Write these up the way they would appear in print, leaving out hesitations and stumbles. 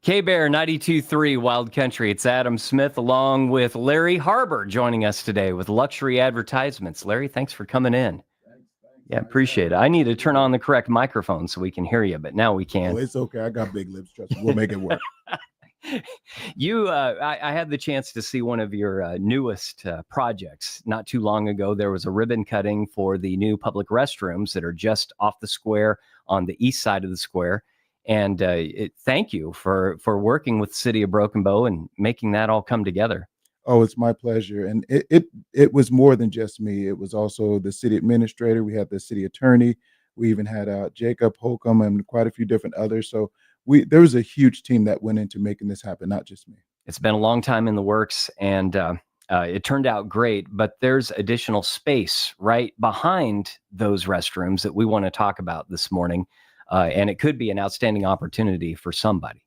K-Bear 92.3 Wild Country. It's Adam Smith along with Larry Harbour joining us today with Luxury Advertisements. Larry, thanks for coming in. Thanks. Yeah, Nice appreciate it. having I me. need to turn on the correct microphone so we can hear you, but now we Oh, can. it's okay. I got big lips. Trust me. We'll make it work. I had the chance to see one of your newest projects not too long ago. There was a ribbon cutting for the new public restrooms that are just off the square on the east side of the square. And thank you for working with the city of Broken Bow and making that all come together. Oh, it's my pleasure. And it was more than just me. It was also the city administrator. We had the city attorney. We even had Jacob Holcomb and quite a few different others. So there was a huge team that went into making this happen, not just me. It's been a long time in the works, and it turned out great. But there's additional space right behind those restrooms that we want to talk about this morning, and it could be an outstanding opportunity for somebody.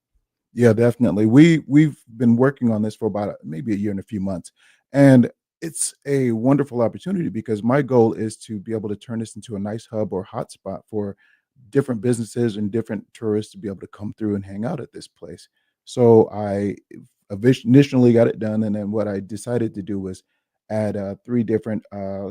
Yeah, definitely. We've been working on this for about maybe a year and a few months, and it's a wonderful opportunity because my goal is to be able to turn this into a nice hub or hotspot for different businesses and different tourists to be able to come through and hang out at this place. So I initially got it done, and then what I decided to do was add three different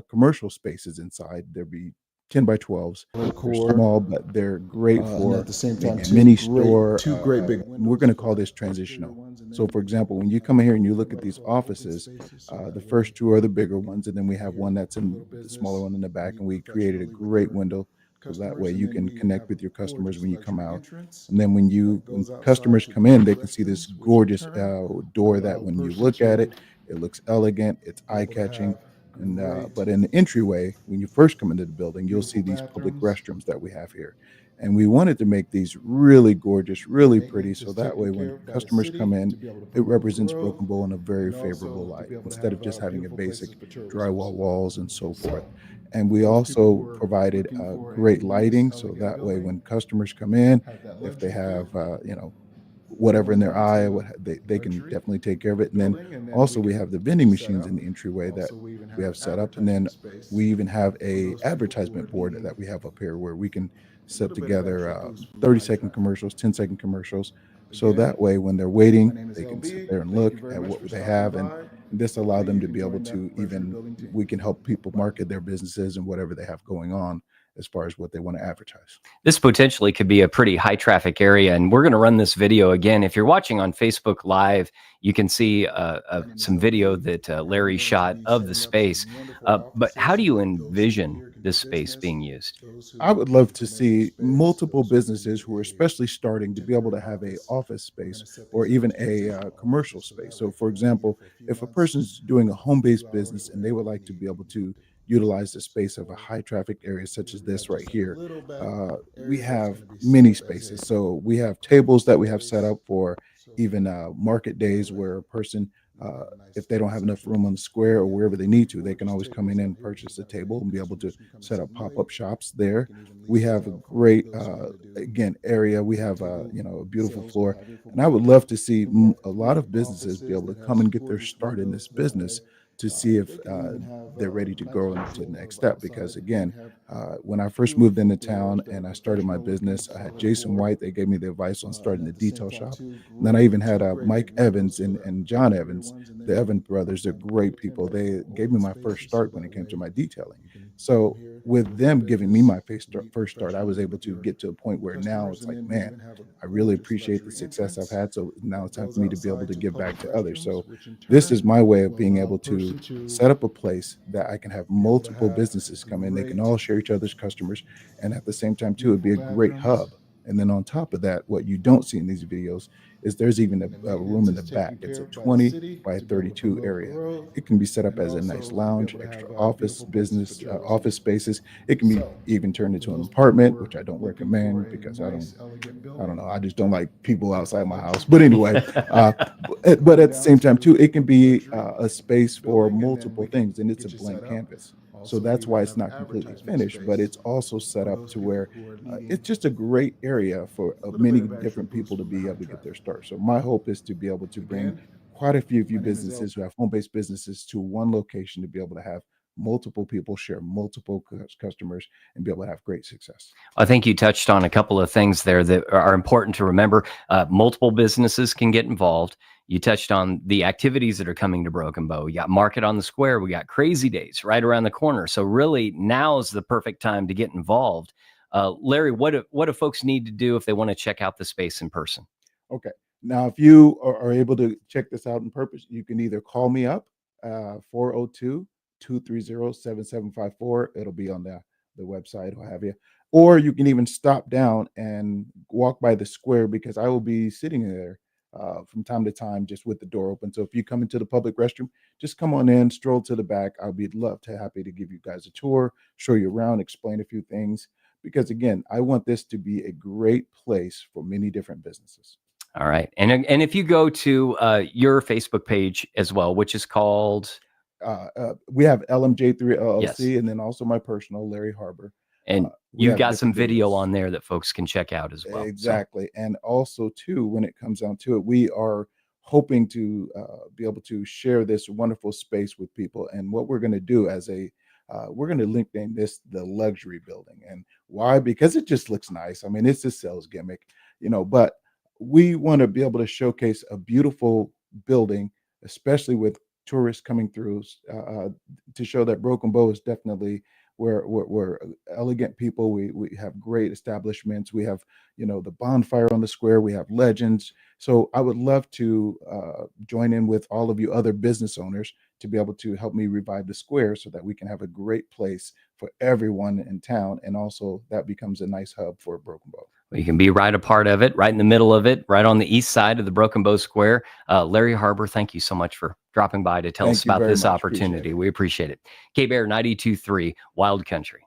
commercial spaces inside. There'd be 10 by 12s. They're core, small, but they're great and at for the same time, maybe a mini store. two great big We're going to call this transitional. So, for example, when you come in here and you look at these offices, the first two are the bigger ones, and then we have one that's in the smaller one in the back, and we created a great window so that way you can connect with your customers when you come out. And then when customers come in, they can see this gorgeous door that when you look at it, it looks elegant, it's eye catching. And but in the entryway, when you first come into the building, you'll see these public restrooms that we have here. And we wanted to make these really gorgeous, really pretty, so that way when customers come in, it represents Broken Bow in a very favorable light instead of just having a basic drywall walls and so forth. And we also provided great lighting, so that way when customers come in, if they have whatever in their eye, they can definitely take care of it. And then also we have the vending machines in the entryway that we have set up, and then we even have a advertisement board that we have up here where we can set together 30-second commercials, 10-second commercials, so that way when they're waiting, they can sit there and look at what they have, and this allow them to be able to even we can help people market their businesses and whatever they have going on as far as what they want to advertise. This potentially could be a pretty high traffic area, and we're going to run this video again. If you're watching on Facebook Live, you can see some video that Larry shot of the space. But how do you envision this space being used? I would love to see multiple businesses who are especially starting to be able to have a office space or even a commercial space. So, for example, if a person's doing a home-based business and they would like to be able to utilize the space of a high traffic area such as this right here, we have many spaces. So we have tables that we have set up for even market days where a person, if they don't have enough room on the square or wherever they need to, they can always come in and purchase a table and be able to set up pop-up shops there. We have a great, again, area. We have a beautiful floor, and I would love to see a lot of businesses be able to come and get their start in this business to see if they're ready to go into the next step. Because again, when I first moved into town and I started my business, I had Jason White. They gave me the advice on starting the detail shop. And then I even had Mike Evans and John Evans, the Evans brothers. They're great people. They gave me my first start when it came to my detailing. So with them giving me my first start, I was able to get to a point where now it's like, man, I really appreciate the success I've had. So now it's time for me to be able to give back to others. So this is my way of being able to set up a place that I can have multiple businesses come in. They can all share each other's customers. And at the same time, too, it'd be a great hub. And then on top of that, what you don't see in these videos is there's even a room in the back. It's a 20 by 32 area. It can be set up as a nice lounge, extra office, business, office spaces. It can be even turned into an apartment, which I don't recommend because I don't know. I just don't like people outside my house. But anyway, but at the same time, too, it can be a space for multiple things, and it's a blank canvas. So that's why it's not completely finished, but it's also set up to where it's just a great area for many different people to be able to get their start. So my hope is to be able to bring quite a few of you businesses who have home-based businesses to one location to be able to have multiple people share multiple customers and be able to have great success. I think you touched on a couple of things there that are important to remember. Multiple businesses can get involved. You touched on the activities that are coming to Broken Bow. You got Market on the Square. We got Crazy Days right around the corner. So really, now is the perfect time to get involved. Larry, what do folks need to do if they want to check out the space in person? Okay. Now, if you are able to check this out in purpose, you can either call me up, 402-230-7754. It'll be on the website, what have you. Or you can even stop down and walk by the square, because I will be sitting there from time to time just with the door open. So if you come into the public restroom, just come on in, stroll to the back. I'll be happy to give you guys a tour, show you around, explain a few things. Because again, I want this to be a great place for many different businesses. All right. And if you go to your Facebook page as well, which is called? We have LMJ3 LLC, Yes. and then also my personal, Larry Harbour. And you've got some video on there that folks can check out as well. Exactly. So. And also, too, when it comes down to it, we are hoping to be able to share this wonderful space with people. And what we're going to do we're going to nickname this the luxury building. And why? Because it just looks nice. I mean, it's a sales gimmick, but we want to be able to showcase a beautiful building, especially with tourists coming through, to show that Broken Bow is definitely we're elegant people. We have great establishments. We have, the bonfire on the square. We have legends. So I would love to join in with all of you other business owners to be able to help me revive the square so that we can have a great place for everyone in town. And also that becomes a nice hub for Broken Bow. You can be right a part of it, right in the middle of it, right on the east side of the Broken Bow Square. Larry Harbour, thank you so much for dropping by to tell us about this opportunity. We appreciate it. K-Bear 92.3 Wild Country.